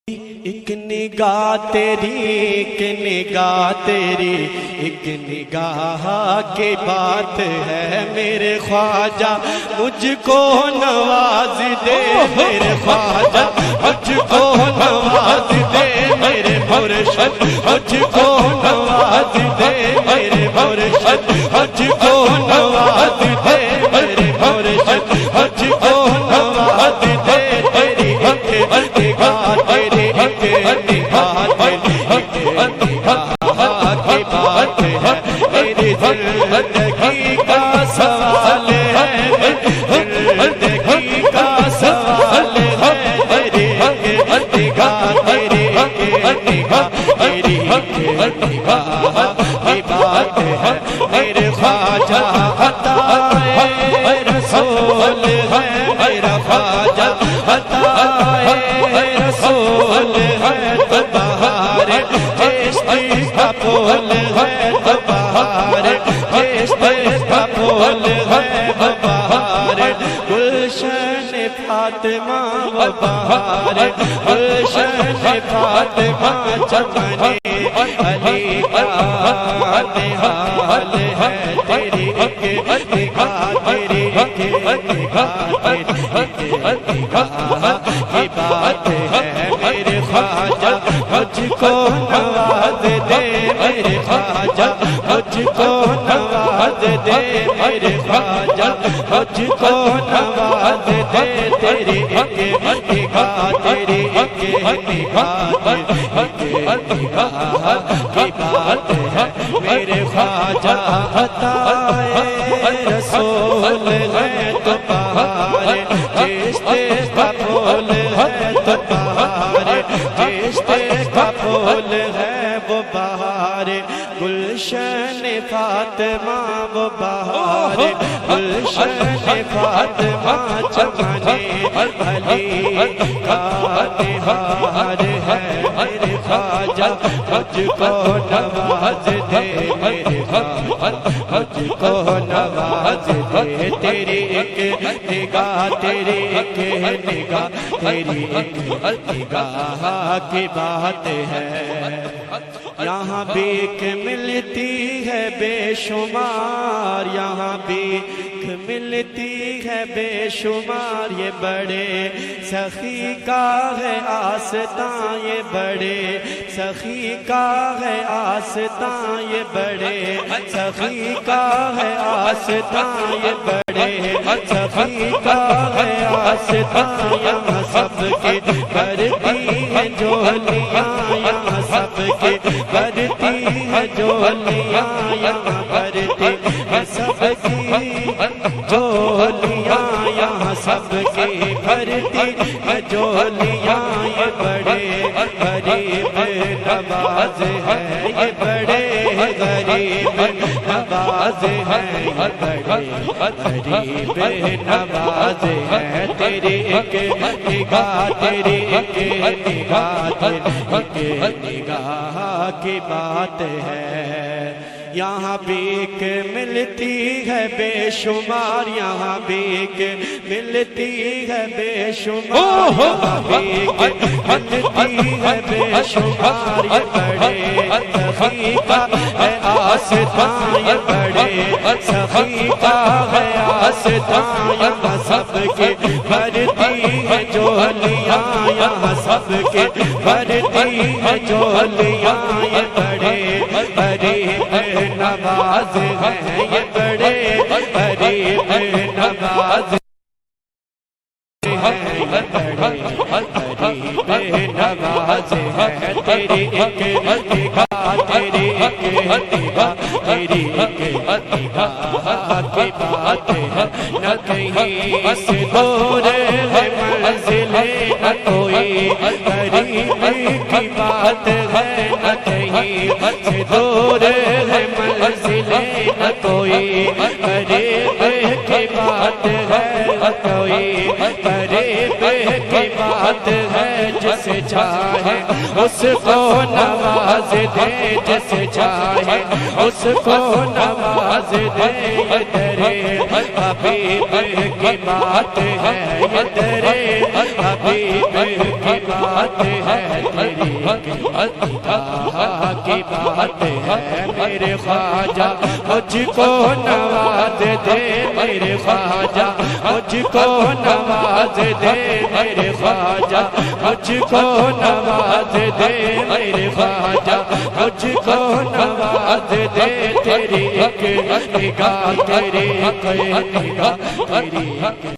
ایک نگاہ تیری، ایک نگاہ تیری، ایک نگاہ کی بات ہے میرے خواجہ، مجھ کو نواز دے میرے خواجہ، مجھ کو نواز دے میرے مرشد، مجھ کو نواز دے میرے مرشد، مجھ کو نواز دے میرے مرشد، مجھ کو نواز دے تیری ایک نگاہ تیری، ایک نگاہ تیری، ایک نگاہ کی بات ہے میری زندگی کا سوال ہے، زندگی کا سوال ہے تیری ایک نگاہ تیری، ایک نگاہ تیری، ایک نگاہ کی بات ہے میرے خواجہ، عطائے رسول ہے میرا خواجہ، عطائے رسول ہے تو بہار، چشتی کا پھول ہے تو بہار، چشتی کا پھول ہے وہ بہار، گلشن فاطمہ وہ بہار، گلشن فاطمہ چمن علی کا نہال ہے تیری ایک نگاہ تیری، ایک نگاہ تیری، ایک نگاہ کی بات ہے میرے خواجہ، مجھ کو نواز دے میرے خواجہ، مجھ کو نواز دے میرے خواجہ، مجھ کو نواز دے تیری ایک نگاہ تیری، ایک نگاہ تیری، ایک نگاہ کی بات ہے میرے خواجہ، عطائے رسول ہے تو بہار، چشتے کا پھول ہے تو بہار، چشتے کا پھول ہے وہ بہار، گلشن فاطمہ وہ بہار، گلشن فاطمہ چمن علی کا نہال ہے میرے خواجہ، مجھ کو نواز دے میرے خواجہ، مجھ کو نواز دے تیری ایک نگاہ تیری، ایک نگاہ تیری، ایک نگاہ کی بات ہے، یہاں بھیک ملتی ہے بے شمار، یہاں بھیک ملتی ہے بے شمار، یہ بڑے سخی کا ہے آستاں، یہ بڑے سخی کا ہے آستاں، یہ بڑے سخی کا ہے آستاں، یہ بڑے سخی کا ہے آستاں، یہاں سب کی بھرتی ہے جولیاں، یہاں سب کی بھرتی ہے جولیاں، یہاں بھرتی ہے سب کی جولیاں، یہاں سب کی بھرتی ہے جولیاں، یہ بڑے غریب نواز ہے، یہ بڑے غریب نواز ہے، یہ بڑے غریب نواز ہے تیری ایک نگاہ تیری، ایک نگاہ تیری، ایک نگاہ کی بات ہے، یہاں بھیک ملتی ہے بے شمار، یہاں بھیک ملتی ہے بے شمار، یہاں بھیک ملتی ہے بے شمار، یہ بڑے سخی کا ہے آستاں، یہ بڑے سخی کا ہے آستاں، یہاں سب کی بھرتی ہے جولیاں، یہاں سب کی بھرتی ہے جولیاں، یہ بڑے غریب نواز ہے، یہ بڑے غریب نواز ہے، یہ بڑے غریب نواز ہے تیری ایک نگاہ تیری، ایک نگاہ تیری، ایک نگاہ کی بات ہے، نہ کہیں سے دور ہے منزل، نہ کوئی قریب کی بات ہے، نہ کہیں سے دور ہے منزل، نہ کوئی قریب کی بات ہے، نہ کوئی قریب کی بات ہے، جسے چاہے اس کو نواز دے، جس چاہے اس کو نواز دے، یہ تیرے حبیب کی بات ہے، یہ تیرے حبیب کی بات ہے، تیری عطا کی بات ہے میرے خواجہ، مجھ کو نواز دے میرے خواجہ، مجھ کو نواز دے میرے خواجہ، مجھ کو نواز دے میرے خواجہ، مجھ کو نواز دے، تیری ایک نگاہ، تیری ایک نگاہ، تیری ایک